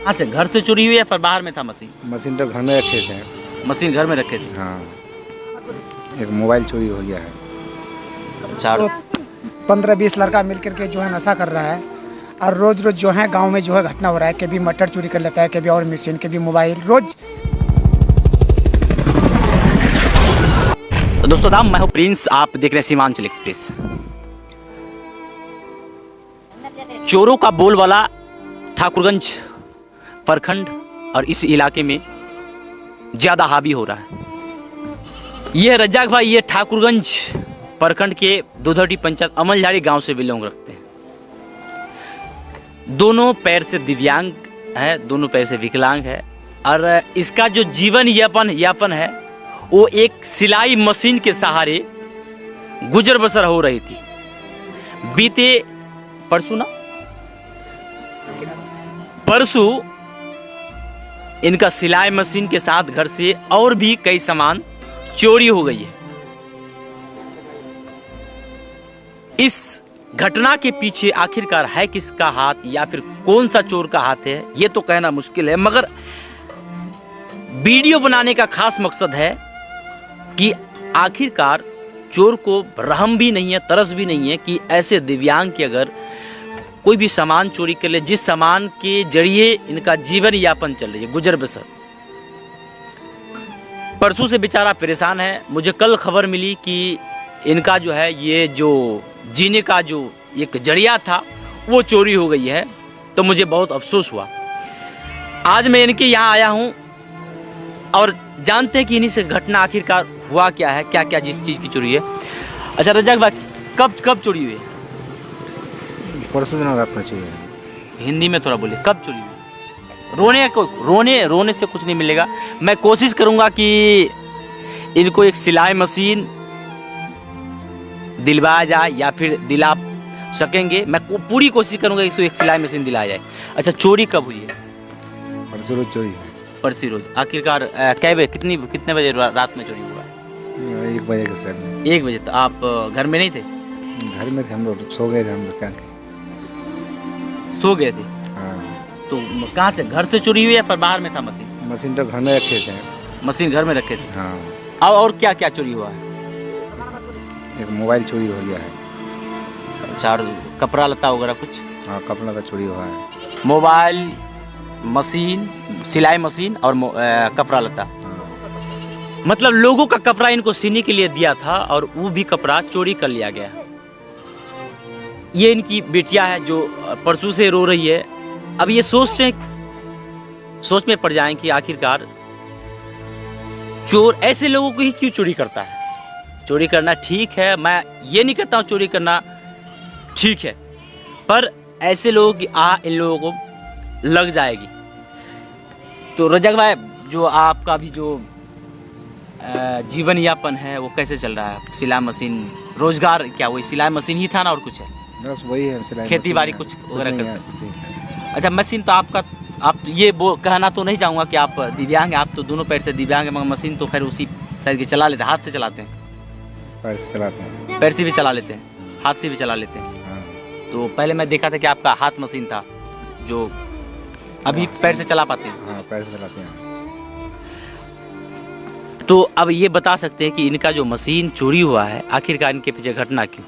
कहाँ से, घर से चोरी हुई या फिर बाहर में था मशीन? मशीन तो घर में रखे थे। मशीन घर में रखे थे। हाँ, एक मोबाइल चोरी हो गया है। अच्छा, तो 15-20 लड़का मिल करके जो है नशा कर रहा है और रोज रोज जो है गांव में जो है घटना हो रहा है। कभी मटर चोरी कर लेता है, कभी और मशीन, कभी मोबाइल, रोज। दोस्तों नाम मैं हूं प्रिंस, आप देख रहे हैं सीमांचल एक्सप्रेस। चोरों का बोलबाला ठाकुरगंज प्रखंड और इस इलाके में ज़्यादा हावी हो रहा है। ये रज्जाक भाई, ये ठाकुरगंज प्रखंड के दुधौटी पंचायत अमलझाड़ी गांव से बिलोंग रखते हैं। दोनों पैर से दिव्यांग है, दोनों पैर से विकलांग है और इसका जो जीवन यापन है वो एक सिलाई मशीन के सहारे गुजर बसर हो रही थी। बीते परसों इनका सिलाई मशीन के साथ घर से और भी कई सामान चोरी हो गई है। इस घटना के पीछे आखिरकार है किसका हाथ या फिर कौन सा चोर का हाथ है, ये तो कहना मुश्किल है, मगर वीडियो बनाने का खास मकसद है कि आखिरकार चोर को रहम भी नहीं है, तरस भी नहीं है कि ऐसे दिव्यांग के अगर कोई भी सामान चोरी कर ले, जिस सामान के जरिए इनका जीवन यापन चल रही है, गुजर बसर। परसों से बेचारा परेशान है। मुझे कल खबर मिली कि इनका जो है ये जो जीने का जो एक जरिया था वो चोरी हो गई है, तो मुझे बहुत अफसोस हुआ। आज मैं इनके यहाँ आया हूँ और जानते हैं कि इन्हीं से घटना आखिरकार हुआ क्या है, क्या क्या जिस चीज़ की चोरी है। अच्छा रज्जाक भाई, कब चोरी हुई है? परसों दिन रात में चोरी है। हिंदी में थोड़ा बोलिए, कब चोरी हुई? रोने से कुछ नहीं मिलेगा। मैं कोशिश करूंगा कि इनको एक सिलाई मशीन दिलवाया जाए या फिर दिला सकेंगे। मैं पूरी कोशिश करूंगा इसको एक सिलाई मशीन दिलाया जाए। अच्छा, चोरी कब हुई है? परसों रोज चोरी है। परसों रोज। आखिरकार कै बजे, कितने बजे रात में चोरी हुआ? 1 बजे के समय। 1 बजे। तो आप घर में नहीं थे? घर में थे, हम लोग सो गए थे। हम लोग क्या सो गए थे? हाँ। तो कहाँ से, घर से चोरी हुई या फिर बाहर में था मशीन? मशीन तो घर में रखे थे। मशीन घर में रखे थे। हाँ। और क्या क्या चोरी हुआ है? एक मोबाइल चोरी हो गया है। अच्छा, और कपड़ा लता वगैरह कुछ? हाँ, कपड़ा का चोरी हुआ है। मोबाइल, मशीन, सिलाई मशीन और कपड़ा लता। हाँ। मतलब लोगों का कपड़ा इनको सीने के लिए दिया था और वो भी कपड़ा चोरी कर लिया गया। ये इनकी बेटियां है जो परसों से रो रही है। अब ये सोच में पड़ जाएं कि आखिरकार चोर ऐसे लोगों को ही क्यों चोरी करता है। चोरी करना ठीक है, मैं ये नहीं कहता हूँ चोरी करना ठीक है, पर ऐसे लोगों की इन लोगों को लग जाएगी। तो रज्जाक भाई, जो आपका भी जो जीवन यापन है वो कैसे चल रहा है? सिलाई मशीन, रोजगार क्या वही सिलाई मशीन ही था ना और कुछ है? बस वही है, सिलाई खेती बाड़ी कुछ वगैरह करते हैं? अच्छा, मशीन तो आपका, आप ये वो कहना तो नहीं चाहूँगा कि आप दिव्यांग हैं, आप तो दोनों पैर से दिव्यांग हैं, मगर मशीन तो खैर उसी साइड की चला लेते हैं, हाथ से चलाते हैं? पैर से चलाते हैं। पैर से भी चला लेते हैं, हाथ से भी चला लेते हैं। हाँ। तो पहले मैं देखा था कि आपका हाथ मशीन था, जो अभी पैर से चला पाते हैं? हाँ, पैर से चलाते हैं। तो अब ये बता सकते हैं कि इनका जो मशीन चोरी हुआ है, आखिरकार इनके पीछे घटना क्यों?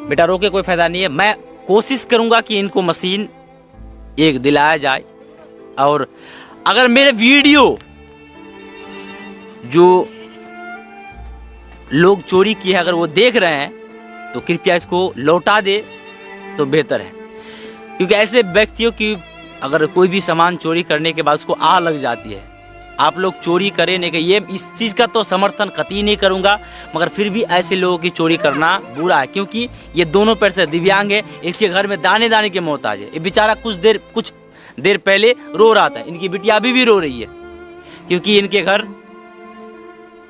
बेटा रोके, कोई फायदा नहीं है। मैं कोशिश करूंगा कि इनको मशीन एक दिलाया जाए, और अगर मेरे वीडियो जो लोग चोरी किए हैं अगर वो देख रहे हैं तो कृपया इसको लौटा दे तो बेहतर है, क्योंकि ऐसे व्यक्तियों की अगर कोई भी सामान चोरी करने के बाद उसको लग जाती है। आप लोग चोरी करें नहीं, ये इस चीज़ का तो समर्थन कतई नहीं करूंगा, मगर फिर भी ऐसे लोगों की चोरी करना बुरा है, क्योंकि ये दोनों पैर से दिव्यांग है। इसके घर में दाने दाने के मोहताज है। ये बेचारा कुछ देर पहले रो रहा था। इनकी बिटिया अभी भी रो रही है, क्योंकि इनके घर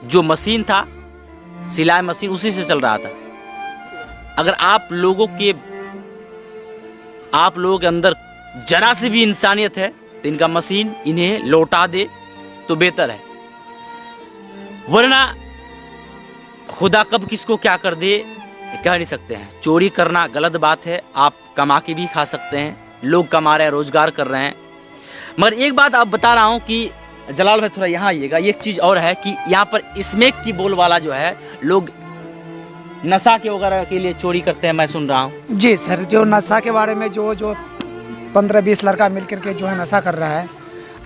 जो मशीन था, सिलाई मशीन, उसी से चल रहा था। अगर आप लोगों के अंदर जरा सी भी इंसानियत है तो इनका मशीन इन्हें लौटा दे तो बेहतर है, वरना खुदा कब किसको क्या कर दे कह नहीं सकते हैं। चोरी करना गलत बात है। आप कमा के भी खा सकते हैं, लोग कमा रहे हैं, रोजगार कर रहे हैं। मगर एक बात आप बता रहा हूँ कि जलाल भाई थोड़ा यहाँ आइएगा, एक चीज़ और है कि यहाँ पर स्मैक की बोल वाला जो है लोग नशा के वगैरह के लिए चोरी करते हैं, मैं सुन रहा हूँ। जी सर, जो नशा के बारे में जो 15-20 लड़का मिल करके जो है नशा कर रहा है,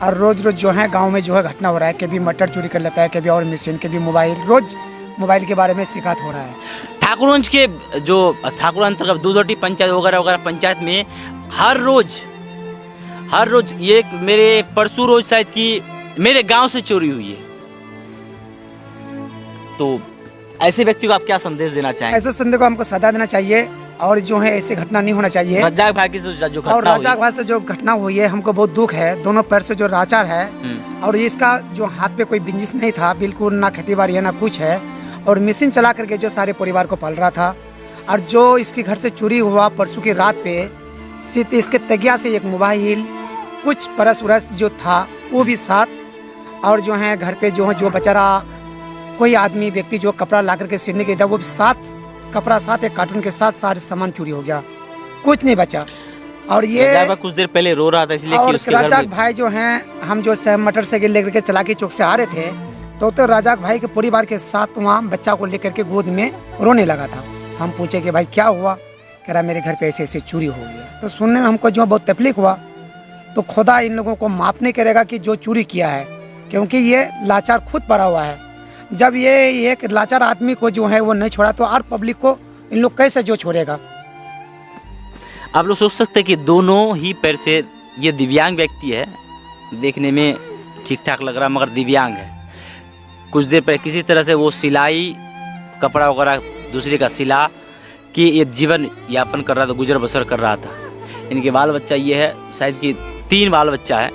और रोज़ रोज़ जो है गांव में जो है घटना हो रहा है, कभी मटर चोरी कर लेता है, कभी और मशीन, कभी मोबाइल, रोज़ मोबाइल के बारे में शिकायत हो रहा है। ठाकुरगंज के जो ठाकुर अंतर्गत दूधोटी पंचायत वगैरह वगैरह पंचायत में हर रोज ये मेरे परसों रोज शायद कि मेरे गांव से चोरी हुई है। तो ऐसे व्यक्ति को आप क्या संदेश देना चाहेंगे? ऐसे संदेश को हमको सजा देना चाहिए, और जो है ऐसे घटना नहीं होना चाहिए। रज्जाक भाई की जो घटना और रज्जाक भाई से जो घटना हुई है, हमको बहुत दुख है। दोनों पैर से जो राचार है, और इसका जो हाथ पे कोई बिजनेस नहीं था, बिल्कुल ना खेती बाड़ी है ना कुछ है, और मशीन चला करके जो सारे परिवार को पाल रहा था। और जो इसके घर से चोरी हुआ परसों की रात पे, सिर्फ इसके तगिया से एक मोबाइल, कुछ परस उरस जो था वो भी साथ, और जो है घर पे जो है जो बेचारा कोई आदमी व्यक्ति जो कपड़ा ला करके सिलने के था, वो भी साथ कपड़ा, साथ एक कार्टून के साथ सारे सामान चोरी हो गया, कुछ नहीं बचा। और ये कुछ देर पहले रो रहा था इसलिए कि उसके घर राजाक में भाई जो हैं, हम जो मटर साइकिल लेकर के चलाकी चौक से आ रहे थे, तो राजाक भाई के परिवार के साथ वहाँ बच्चा को लेकर के गोद में रोने लगा था। हम पूछे कि भाई क्या हुआ? कह रहा मेरे घर पे ऐसे ऐसे चोरी हो गया। तो सुनने में हमको जो बहुत तकलीफ हुआ। तो खुदा इन लोगों को माफ नहीं करेगा कि जो चोरी किया है, क्योंकि ये लाचार खुद पड़ा हुआ है। जब ये एक लाचार आदमी को जो है वो नहीं छोड़ा, तो और पब्लिक को इन लोग कैसे जो छोड़ेगा? आप लोग सोच सकते हैं कि दोनों ही पैर से ये दिव्यांग व्यक्ति है, देखने में ठीक ठाक लग रहा मगर दिव्यांग है। कुछ देर पहले किसी तरह से वो सिलाई कपड़ा वगैरह दूसरे का सिला कि ये जीवन यापन कर रहा था, गुजर बसर कर रहा था। इनके बाल बच्चा ये है, शायद कि 3 बाल बच्चा है।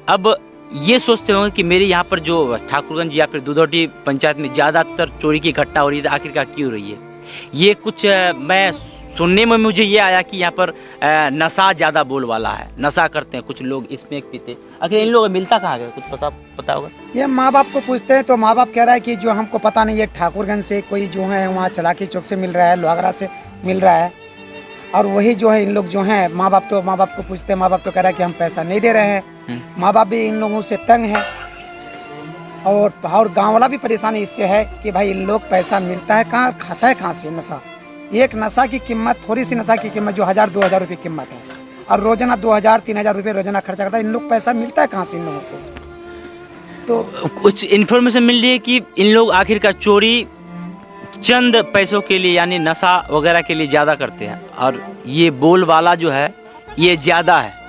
अब ये सोचते होंगे कि मेरे यहाँ पर जो ठाकुरगंज या फिर दूधौटी पंचायत में ज़्यादातर चोरी की घटना हो रही है, आखिरकार क्यों हो रही है? ये कुछ मैं सुनने में मुझे ये आया कि यहाँ पर नशा ज़्यादा बोल वाला है, नशा करते हैं कुछ लोग, इसमें पीते। आखिर इन लोगों को मिलता कहाँ है, कुछ पता होगा? ये माँ बाप को पूछते हैं तो माँ बाप कह रहा है कि जो हमको पता नहीं है, ठाकुरगंज से कोई जो है वहाँ चलाकी चौक से मिल रहा है, लोहागड़ा से मिल रहा है। और वही जो है इन लोग जो हैं माँ बाप को पूछते हैं, माँ बाप तो कह रहा है कि हम पैसा नहीं दे रहे हैं। माँ बाप भी इन लोगों से तंग है, और गाँव वाला भी परेशानी इससे है कि भाई इन लोग पैसा मिलता है कहाँ, खाता है कहाँ से नशा। एक नशा की कीमत, थोड़ी सी नशा की कीमत जो 1000-2000 रुपये कीमत है, और रोजाना 2000-3000 रुपये रोजाना खर्चा करता है। इन लोग पैसा मिलता है कहाँ से इन लोगों को? तो कुछ इन्फॉर्मेशन मिल रही है कि इन लोग आखिरकार चोरी चंद पैसों के लिए यानी नशा वगैरह के लिए ज़्यादा करते हैं, और ये बोल वाला जो है ये ज़्यादा है।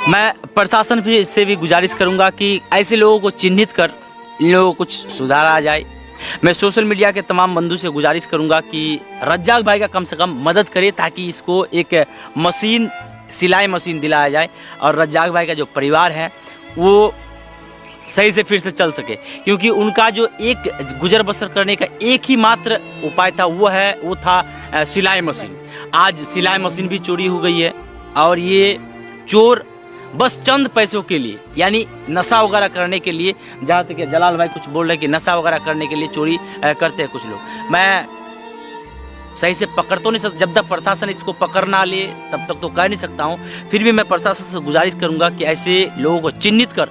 मैं प्रशासन से भी गुजारिश करूंगा कि ऐसे लोगों को चिन्हित कर इन लोगों को कुछ सुधार आ जाए। मैं सोशल मीडिया के तमाम बंधु से गुजारिश करूंगा कि रज्जाक भाई का कम से कम मदद करे, ताकि इसको एक मशीन, सिलाई मशीन दिलाया जाए, और रज्जाक भाई का जो परिवार है वो सही से फिर से चल सके। क्योंकि उनका जो एक गुजर बसर करने का एक ही मात्र उपाय था, वो था सिलाई मशीन। आज सिलाई मशीन भी चोरी हो गई है, और ये चोर बस चंद पैसों के लिए यानी नशा वगैरह करने के लिए, जहाँ तक जलाल भाई कुछ बोल रहे हैं कि नशा वगैरह करने के लिए चोरी करते हैं कुछ लोग। मैं सही से पकड़ तो नहीं सकता, जब तक प्रशासन इसको पकड़ ना ले तब तक तो कह नहीं सकता हूँ। फिर भी मैं प्रशासन से गुजारिश करूँगा कि ऐसे लोगों को चिन्हित कर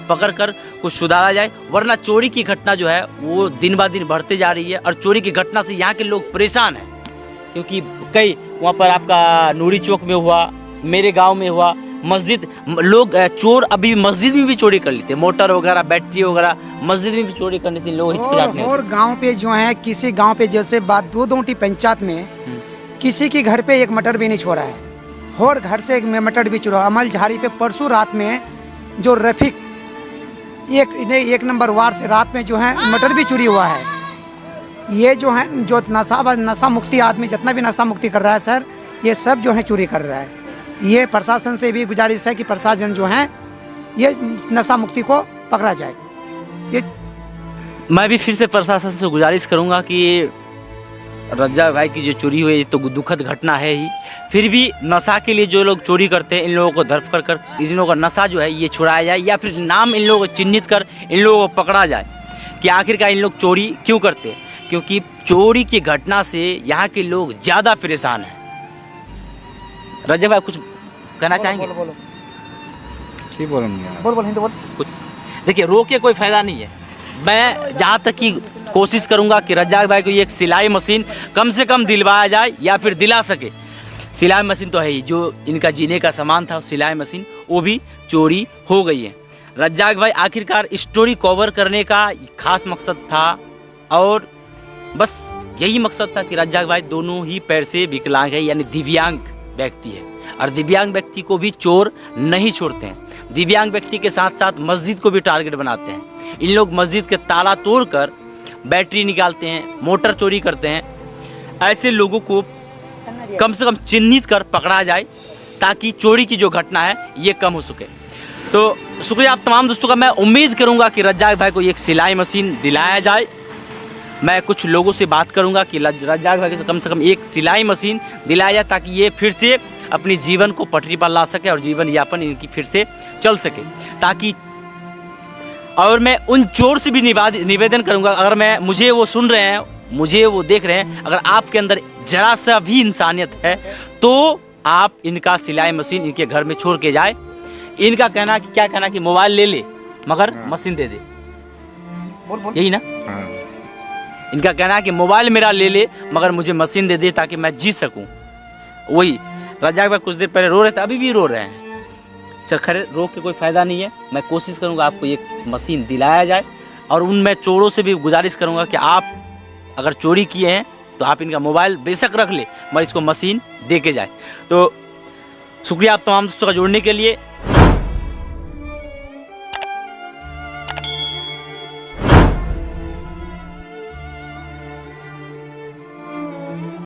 पकड़ कर कुछ सुधारा जाए, वरना चोरी की घटना जो है वो दिन ब दिन बढ़ते जा रही है। और चोरी की घटना से यहाँ के लोग परेशान हैं, क्योंकि कई वहाँ पर आपका नूरी चौक में हुआ, मेरे गांव में हुआ, मस्जिद, लोग चोर अभी मस्जिद में भी चोरी कर लेते हैं, मोटर वगैरह बैटरी वगैरह मस्जिद में भी चोरी करने से लोग हिचकिचाते हैं। और गांव पे जो है, किसी गांव पे जैसे बात दूधौटी पंचायत में किसी के घर पे एक मटर भी नहीं छोड़ा है, और घर से एक मटर भी चुरा। अमल झाड़ी पे परसों रात में जो रफीक एक नंबर वार्ड से रात में जो है मटर भी चोरी हुआ है। ये जो है जो नशा मुक्ति आदमी जितना भी नशा मुक्ति कर रहा है सर, ये सब जो है चोरी कर रहा है। ये प्रशासन से भी गुजारिश है कि प्रशासन जो है ये नशा मुक्ति को पकड़ा जाए। ये मैं भी फिर से प्रशासन से गुजारिश करूंगा कि रज्जाक भाई की जो चोरी हुई तो दुखद घटना है ही, फिर भी नशा के लिए जो लोग चोरी करते हैं इन लोगों को धरपकड़ कर इन लोगों का नशा जो है ये छुड़ाया जाए, या फिर नाम इन लोगों को चिन्हित कर इन लोगों को पकड़ा जाए कि आखिरकार इन लोग चोरी क्यों करते हैं। क्योंकि चोरी की घटना से यहाँ के लोग ज़्यादा परेशान हैं। रज्जाक भाई कुछ कहना चाहेंगे? बोलो। ठीक बोलेंगे। बोल हिंदी बोल। कुछ देखिए, रो के कोई फायदा नहीं है। मैं जहाँ तक की कोशिश करूँगा कि रज्जाक भाई को ये एक सिलाई मशीन कम से कम दिलवाया जाए या फिर दिला सके। सिलाई मशीन तो है ही, जो इनका जीने का सामान था सिलाई मशीन, वो भी चोरी हो गई है। रज्जाक भाई आखिरकार स्टोरी कवर करने का खास मकसद था और बस यही मकसद था कि रज्जाक भाई दोनों ही पैर से विकलांग है, यानी दिव्यांग व्यक्ति है। और दिव्यांग व्यक्ति को भी चोर नहीं छोड़ते हैं। दिव्यांग व्यक्ति के साथ साथ मस्जिद को भी टारगेट बनाते हैं। इन लोग मस्जिद के ताला तोड़कर बैटरी निकालते हैं, मोटर चोरी करते हैं। ऐसे लोगों को कम से कम चिन्हित कर पकड़ा जाए ताकि चोरी की जो घटना है ये कम हो सके। तो शुक्रिया आप तमाम दोस्तों का। मैं उम्मीद करूंगा कि रज्जाक भाई को एक सिलाई मशीन दिलाया जाए। मैं कुछ लोगों से बात करूंगा कि रज्जाक भाई को कम से कम एक सिलाई मशीन दिलाया जाए ताकि ये फिर से अपनी जीवन को पटरी पर ला सके और जीवन यापन इनकी फिर से चल सके। ताकि और मैं उन चोर से भी निवेदन करूंगा, अगर मुझे वो सुन रहे हैं, मुझे वो देख रहे हैं, अगर आपके अंदर जरा सा भी इंसानियत है तो आप इनका सिलाई मशीन इनके घर में छोड़ के जाए। इनका कहना कि क्या कहना कि मोबाइल ले ले मगर मशीन दे दे, यही ना? इनका कहना है कि मोबाइल मेरा ले ले मगर मुझे मशीन दे दे ताकि मैं जी सकूं। वही रज्जाक भाई कुछ देर पहले रो रहे थे, अभी भी रो रहे हैं। चल खैर, रो के कोई फ़ायदा नहीं है। मैं कोशिश करूंगा आपको एक मशीन दिलाया जाए और उन मैं चोरों से भी गुजारिश करूंगा कि आप अगर चोरी किए हैं तो आप इनका मोबाइल बेशक रख ले मगर इसको मशीन दे के जाए। तो शुक्रिया आप तमाम दोस्तों का जुड़ने के लिए।